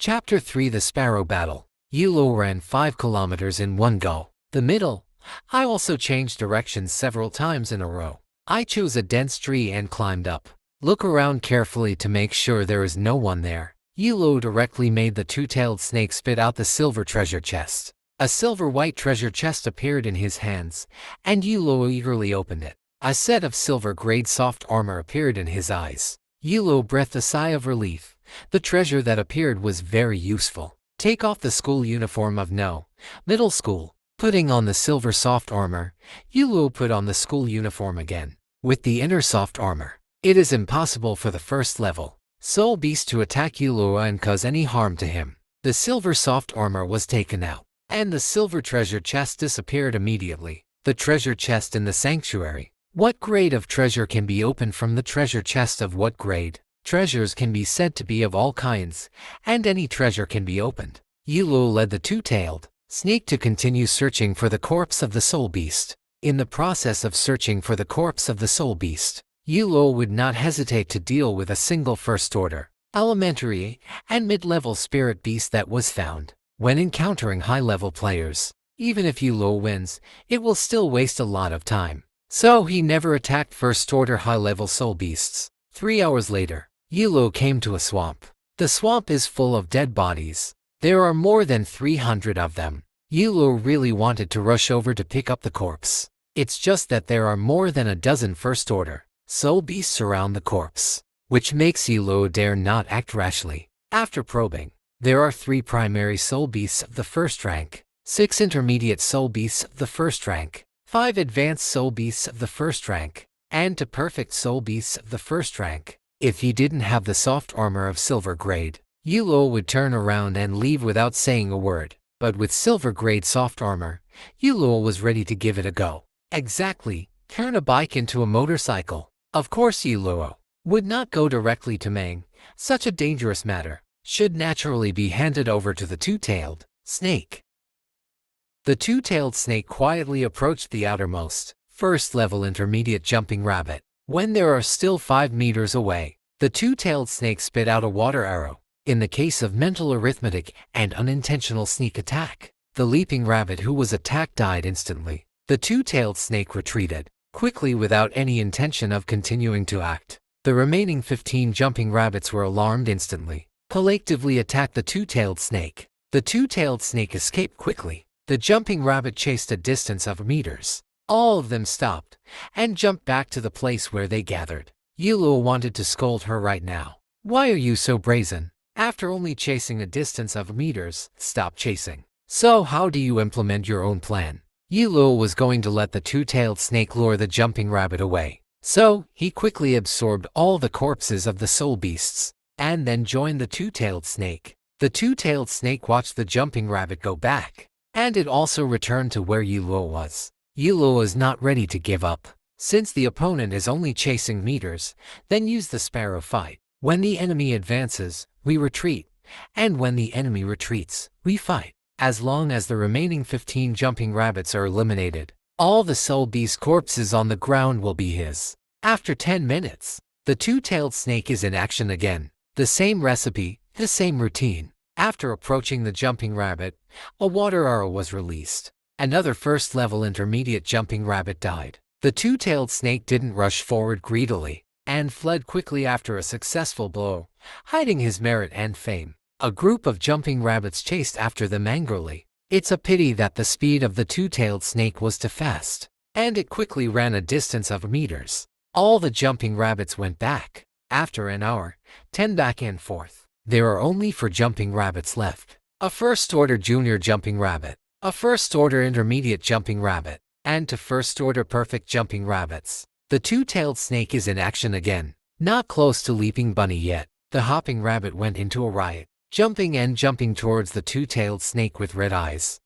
Chapter 3 The Sparrow Battle. Ye Luo ran 5 kilometers in one go. The middle. I also changed directions several times in a row. I chose a dense tree and climbed up. Look around carefully to make sure there is no one there. Ye Luo directly made the two-tailed snake spit out the silver treasure chest. A silver-white treasure chest appeared in his hands, and Ye Luo eagerly opened it. A set of silver-grade soft armor appeared in his eyes. Ye Luo breathed a sigh of relief. The treasure that appeared was very useful. Take off the school uniform of No. Middle School. Putting on the silver soft armor, Ye Luo put on the school uniform again. With the inner soft armor, it is impossible for the first level soul beast to attack Ye Luo and cause any harm to him. The silver soft armor was taken out, and the silver treasure chest disappeared immediately. The treasure chest in the sanctuary. What grade of treasure can be opened from the treasure chest of what grade? Treasures can be said to be of all kinds, and any treasure can be opened. Ye Luo led the two-tailed snake to continue searching for the corpse of the soul beast. In the process of searching for the corpse of the soul beast, Ye Luo would not hesitate to deal with a single first-order, elementary, and mid-level spirit beast that was found. When encountering high-level players, even if Ye Luo wins, it will still waste a lot of time. So he never attacked first-order high-level soul beasts. 3 hours later, Ye Luo came to a swamp. The swamp is full of dead bodies. There are more than 300 of them. Ye Luo really wanted to rush over to pick up the corpse. It's just that there are more than a dozen first-order soul beasts around the corpse, which makes Ye Luo dare not act rashly. After probing, there are 3 primary soul beasts of the first rank, 6 intermediate soul beasts of the first rank, 5 advanced soul beasts of the first rank, and 2 perfect soul beasts of the first rank. If he didn't have the soft armor of silver grade, Ye Luo would turn around and leave without saying a word. But with silver grade soft armor, Ye Luo was ready to give it a go. Exactly, turn a bike into a motorcycle. Of course Ye Luo would not go directly to Meng. Such a dangerous matter should naturally be handed over to the two-tailed snake. The two-tailed snake quietly approached the outermost, first-level intermediate jumping rabbit. When there are still 5 meters away, the two-tailed snake spit out a water arrow. In the case of mental arithmetic and unintentional sneak attack, the leaping rabbit who was attacked died instantly. The two-tailed snake retreated quickly without any intention of continuing to act. The remaining 15 jumping rabbits were alarmed instantly, collectively attacked the two-tailed snake. The two-tailed snake escaped quickly. The jumping rabbit chased a distance of meters. All of them stopped and jumped back to the place where they gathered. Ye Luo wanted to scold her right now. Why are you so brazen? After only chasing a distance of meters, stop chasing. So how do you implement your own plan? Ye Luo was going to let the two-tailed snake lure the jumping rabbit away. So, he quickly absorbed all the corpses of the soul beasts, and then joined the two-tailed snake. The two-tailed snake watched the jumping rabbit go back, and it also returned to where Ye Luo was. Ye Luo is not ready to give up. Since the opponent is only chasing meters, then use the sparrow fight. When the enemy advances, we retreat, and when the enemy retreats, we fight. As long as the remaining 15 jumping rabbits are eliminated, all the soul beast corpses on the ground will be his. After 10 minutes, the two-tailed snake is in action again. The same recipe, the same routine. After approaching the jumping rabbit, a water arrow was released. Another first-level intermediate jumping rabbit died. The two-tailed snake didn't rush forward greedily, and fled quickly after a successful blow, hiding his merit and fame. A group of jumping rabbits chased after them angrily. It's a pity that the speed of the two-tailed snake was too fast, and it quickly ran a distance of meters. All the jumping rabbits went back. After an hour, 10 back and forth. There are only 4 jumping rabbits left. A first-order junior jumping rabbit, a first-order intermediate jumping rabbit, and 2 first-order perfect jumping rabbits. The two-tailed snake is in action again. Not close to Leaping Bunny yet. The hopping rabbit went into a riot, jumping and jumping towards the two-tailed snake with red eyes.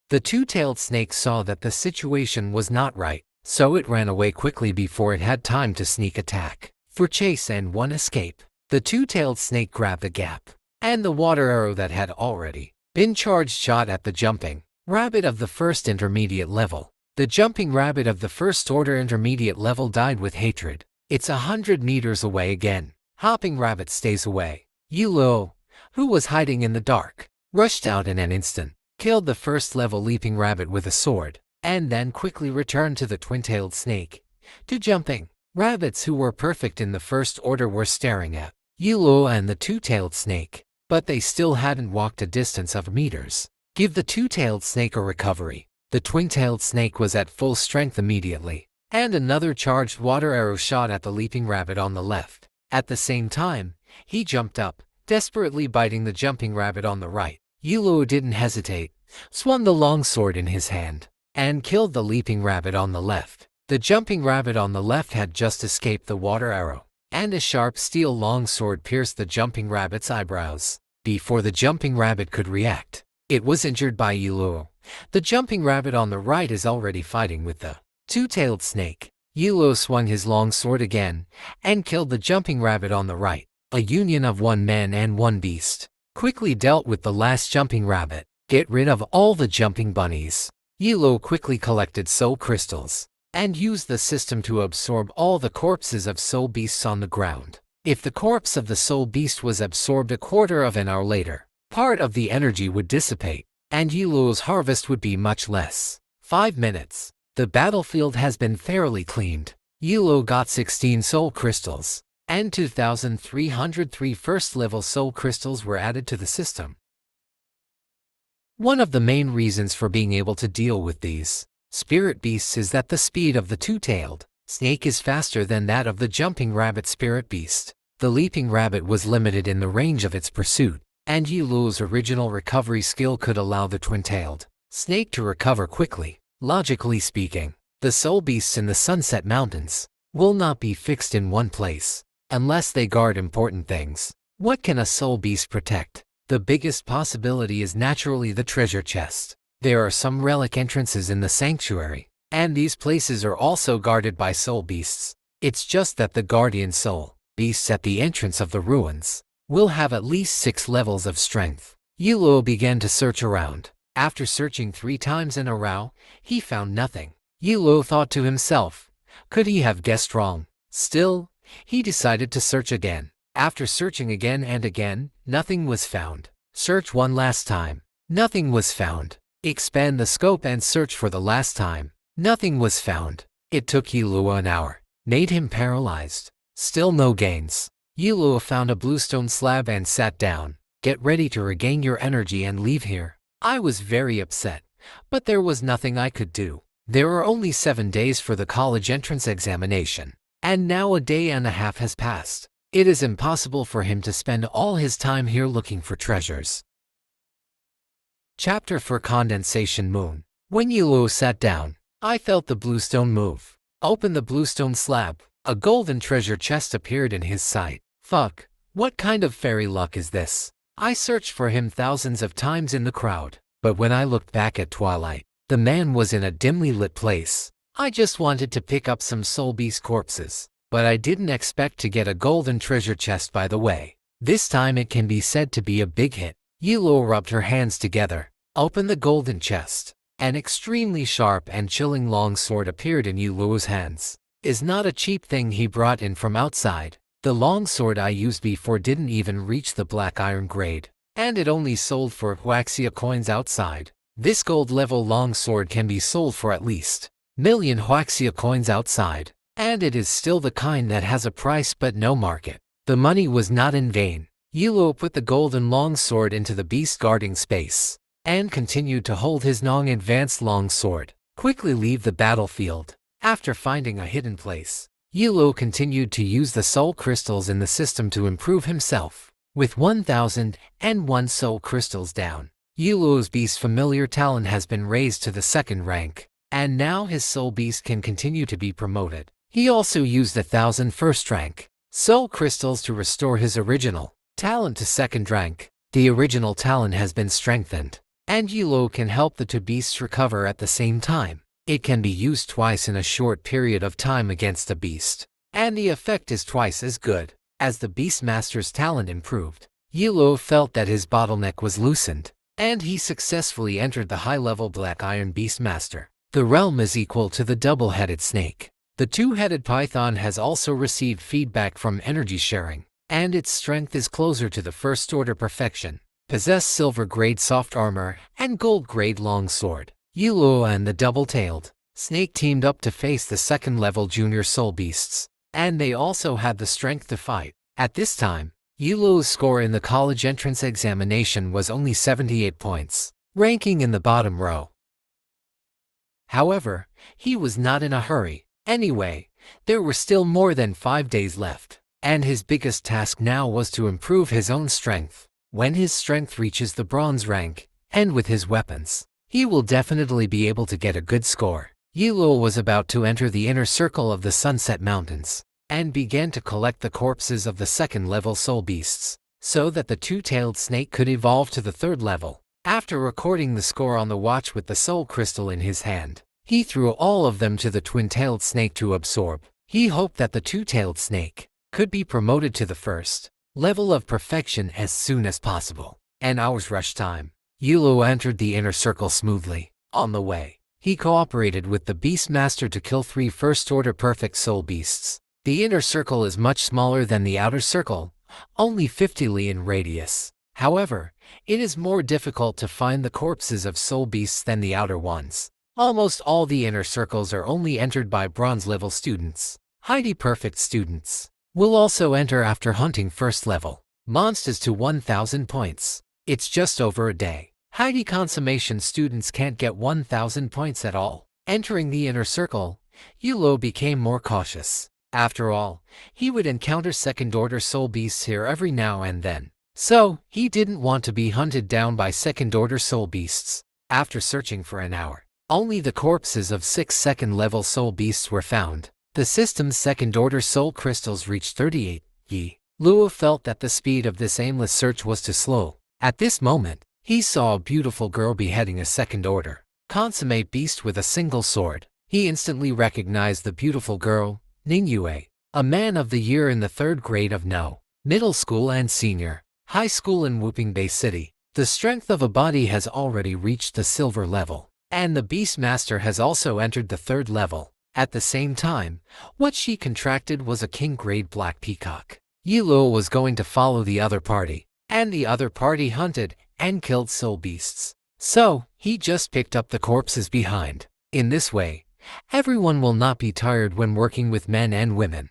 The two-tailed snake saw that the situation was not right, so it ran away quickly before it had time to sneak attack. For chase and 1 escape, the two-tailed snake grabbed the gap, and the water arrow that had already been charged shot at the jumping rabbit of the first intermediate level. The jumping rabbit of the first-order intermediate level died with hatred. It's 100 meters away again. Hopping rabbit stays away. Ye Luo, who was hiding in the dark, rushed out in an instant, killed the first-level leaping rabbit with a sword, and then quickly returned to the twin-tailed snake. Two jumping rabbits who were perfect in the first order were staring at Ye Luo and the two-tailed snake, but they still hadn't walked a distance of meters. Give the two-tailed snake a recovery. The twin-tailed snake was at full strength immediately, and another charged water arrow shot at the leaping rabbit on the left. At the same time, he jumped up, desperately biting the jumping rabbit on the right. Ye Luo didn't hesitate, swung the long sword in his hand, and killed the leaping rabbit on the left. The jumping rabbit on the left had just escaped the water arrow, and a sharp steel long sword pierced the jumping rabbit's eyebrows. Before the jumping rabbit could react, it was injured by Ye Luo. The jumping rabbit on the right is already fighting with the two-tailed snake. Ye Luo swung his long sword again, and killed the jumping rabbit on the right. A union of one man and one beast quickly dealt with the last jumping rabbit. Get rid of all the jumping bunnies. Ye Luo quickly collected soul crystals, and used the system to absorb all the corpses of soul beasts on the ground. If the corpse of the soul beast was absorbed a quarter of an hour later, part of the energy would dissipate, and Ye Luo's harvest would be much less. 5 minutes. The battlefield has been thoroughly cleaned. Ye Luo got 16 soul crystals, and 2,303 first-level soul crystals were added to the system. One of the main reasons for being able to deal with these spirit beasts is that the speed of the two-tailed snake is faster than that of the jumping rabbit spirit beast. The leaping rabbit was limited in the range of its pursuit, and Ye Luo's original recovery skill could allow the twin-tailed snake to recover quickly. Logically speaking, the soul beasts in the Sunset Mountains will not be fixed in one place unless they guard important things. What can a soul beast protect? The biggest possibility is naturally the treasure chest. There are some relic entrances in the sanctuary, and these places are also guarded by soul beasts. It's just that the guardian soul beasts at the entrance of the ruins will have at least 6 levels of strength. Ye Luo began to search around. After searching 3 times in a row, he found nothing. Ye Luo thought to himself, could he have guessed wrong? Still, he decided to search again. After searching again and again, nothing was found. Search one last time. Nothing was found. Expand the scope and search for the last time. Nothing was found. It took Ye Luo an hour. Made him paralyzed. Still no gains. Ye Luo found a bluestone slab and sat down. Get ready to regain your energy and leave here. I was very upset, but there was nothing I could do. There are only 7 days for the college entrance examination, and now a day and a half has passed. It is impossible for him to spend all his time here looking for treasures. Chapter for Condensation Moon. When Ye Luo sat down, I felt the bluestone move. Open the bluestone slab. A golden treasure chest appeared in his sight. Fuck, what kind of fairy luck is this? I searched for him thousands of times in the crowd, but when I looked back at twilight, the man was in a dimly lit place. I just wanted to pick up some soul beast corpses, but I didn't expect to get a golden treasure chest by the way. This time it can be said to be a big hit. Ye Luo rubbed her hands together, opened the golden chest. An extremely sharp and chilling long sword appeared in Ye Luo's hands. Is not a cheap thing he brought in from outside. The long sword I used before didn't even reach the black iron grade, and it only sold for Huaxia coins outside. This gold level long sword can be sold for at least million Huaxia coins outside, and it is still the kind that has a price but no market. The money was not in vain. Ye Luo put the golden long sword into the beast guarding space, and continued to hold his non-advanced long sword. Quickly leave the battlefield. After finding a hidden place, Ye Luo continued to use the soul crystals in the system to improve himself. With 1,001 soul crystals down, Ye Luo's beast familiar talent has been raised to the 2nd rank, and now his soul beast can continue to be promoted. He also used 1,000 first rank soul crystals to restore his original talent to 2nd rank. The original talent has been strengthened, and Ye Luo can help the 2 beasts recover at the same time. It can be used twice in a short period of time against a beast, and the effect is twice as good. As the Beastmaster's talent improved, Ye Luo felt that his bottleneck was loosened, and he successfully entered the high-level Black Iron Beastmaster. The realm is equal to the double-headed snake. The 2-headed python has also received feedback from energy sharing. and its strength is closer to the first-order perfection. Possess silver-grade soft armor and gold-grade long sword. Ye Luo and the double-tailed snake teamed up to face the second-level junior soul beasts, and they also had the strength to fight. At this time, Ye Luo's score in the college entrance examination was only 78 points, ranking in the bottom row. However, he was not in a hurry. Anyway, there were still more than 5 days left, and his biggest task now was to improve his own strength. When his strength reaches the bronze rank, and with his weapons, he will definitely be able to get a good score. Ye Luo was about to enter the inner circle of the Sunset Mountains, and began to collect the corpses of the second-level soul beasts, so that the two-tailed snake could evolve to the third level. After recording the score on the watch with the soul crystal in his hand, he threw all of them to the twin-tailed snake to absorb. He hoped that the two-tailed snake could be promoted to the first level of perfection as soon as possible. An hour's rush time. Ye Luo entered the inner circle smoothly. On the way, he cooperated with the Beastmaster to kill 3 first-order perfect soul beasts. The inner circle is much smaller than the outer circle, only 50 li in radius. However, it is more difficult to find the corpses of soul beasts than the outer ones. Almost all the inner circles are only entered by bronze-level students. Highly perfect students will also enter after hunting first-level monsters to 1,000 points. It's just over a day. Highly consummation students can't get 1,000 points at all. Entering the inner circle, Ye Luo became more cautious. After all, he would encounter second-order soul beasts here every now and then, so he didn't want to be hunted down by second-order soul beasts. After searching for an hour, only the corpses of 6 second-level soul beasts were found. The system's second-order soul crystals reached 38. Ye Luo felt that the speed of this aimless search was too slow. At this moment, he saw a beautiful girl beheading a second-order consummate beast with a single sword. He instantly recognized the beautiful girl, Ningyue, a man of the year in the 3rd grade of No middle school and senior high school in Whooping Bay City. The strength of a body has already reached the silver level, and the Beastmaster has also entered the 3rd level. At the same time, what she contracted was a king-grade black peacock. Ye Luo was going to follow the other party, and the other party hunted and killed soul beasts. So, he just picked up the corpses behind. In this way, everyone will not be tired when working with men and women.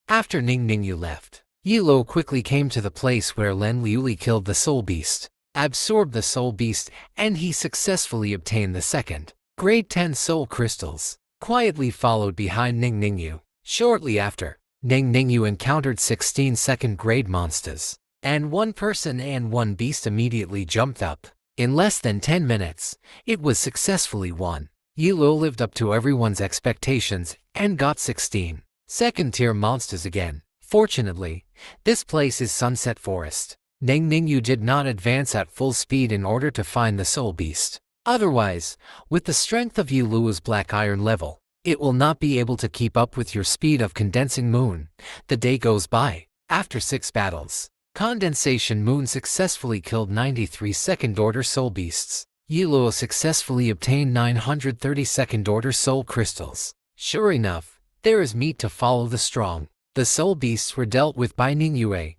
After Ningyu left, Ye Luo quickly came to the place where Len Liuli killed the soul beast, absorbed the soul beast, and he successfully obtained the second grade 10 soul crystals. Quietly followed behind Ningyu. Shortly after, Ningyu encountered 16 second-grade monsters, and 1 person and 1 beast immediately jumped up. In less than 10 minutes, it was successfully won. Ye Luo lived up to everyone's expectations and got 16 second-tier monsters again. Fortunately, this place is Sunset Forest. Ningyu did not advance at full speed in order to find the soul beast. Otherwise, with the strength of Ye Luo's black iron level, it will not be able to keep up with your speed of condensing moon. The day goes by. After 6 battles, Condensation Moon successfully killed 93 second-order soul beasts. Ye Luo successfully obtained 930 second-order soul crystals. Sure enough, there is meat to follow the strong. The soul beasts were dealt with by Ningyue,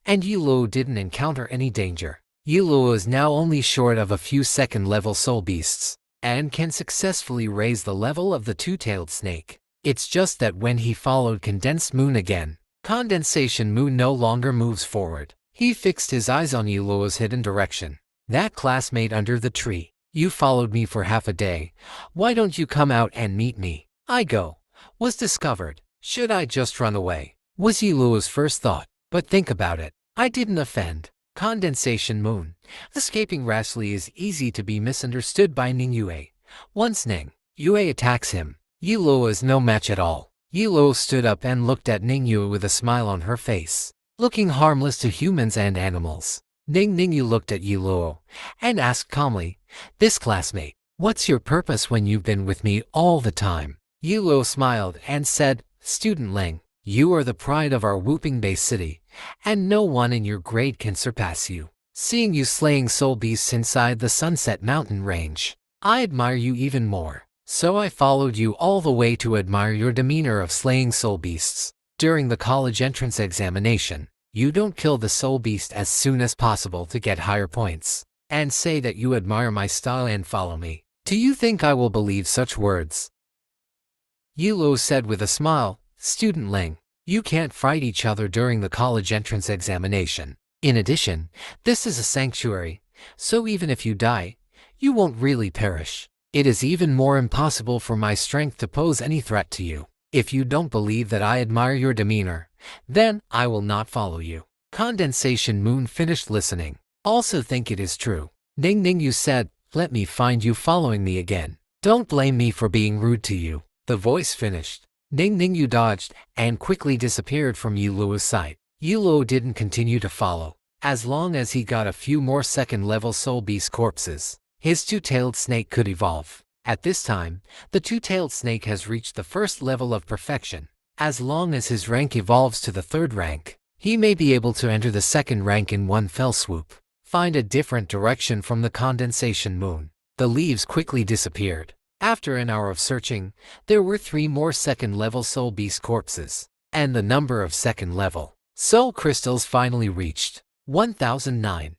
and Ye Luo didn't encounter any danger. Ye Luo is now only short of a few second-level soul beasts, and can successfully raise the level of the two-tailed snake. It's just that when he followed Condensed Moon again, Condensation Moon no longer moves forward. He fixed his eyes on Ye Luo's hidden direction. That classmate under the tree. You followed me for half a day. Why don't you come out and meet me? I go. Was discovered. Should I just run away? Was Ye Luo's first thought. But think about it. I didn't offend. Condensation Moon. Escaping rashly is easy to be misunderstood by Ningyue. Once Ningyue attacks him, Ye Luo is no match at all. Ye Luo stood up and looked at Ningyue with a smile on her face, looking harmless to humans and animals. Ningyu looked at Ye Luo and asked calmly, "This classmate, what's your purpose when you've been with me all the time?" Ye Luo smiled and said, "Student Ling, you are the pride of our Whooping Bay City, and no one in your grade can surpass you. Seeing you slaying soul beasts inside the Sunset Mountain Range, I admire you even more. So I followed you all the way to admire your demeanor of slaying soul beasts. During the college entrance examination, you don't kill the soul beast as soon as possible to get higher points, and say that you admire my style and follow me. Do you think I will believe such words? Ye Luo said with a smile, Student Ling, you can't fight each other during the college entrance examination. In addition, this is a sanctuary, so even if you die, you won't really perish. It is even more impossible for my strength to pose any threat to you. If you don't believe that I admire your demeanor, then I will not follow you. Condensation Moon finished listening. Also think it is true. Ning Ning, you said, let me find you following me again. Don't blame me for being rude to you. The voice finished. Ning Ning, you dodged and quickly disappeared from Ye Luo's sight. Ye Luo didn't continue to follow. As long as he got a few more second-level soul beast corpses, his two-tailed snake could evolve. At this time, the two-tailed snake has reached the first level of perfection. As long as his rank evolves to the third rank, he may be able to enter the second rank in one fell swoop. Find a different direction from the condensation moon. The leaves quickly disappeared. After an hour of searching, there were 3 more second-level soul beast corpses, and the number of second-level soul crystals finally reached 1009.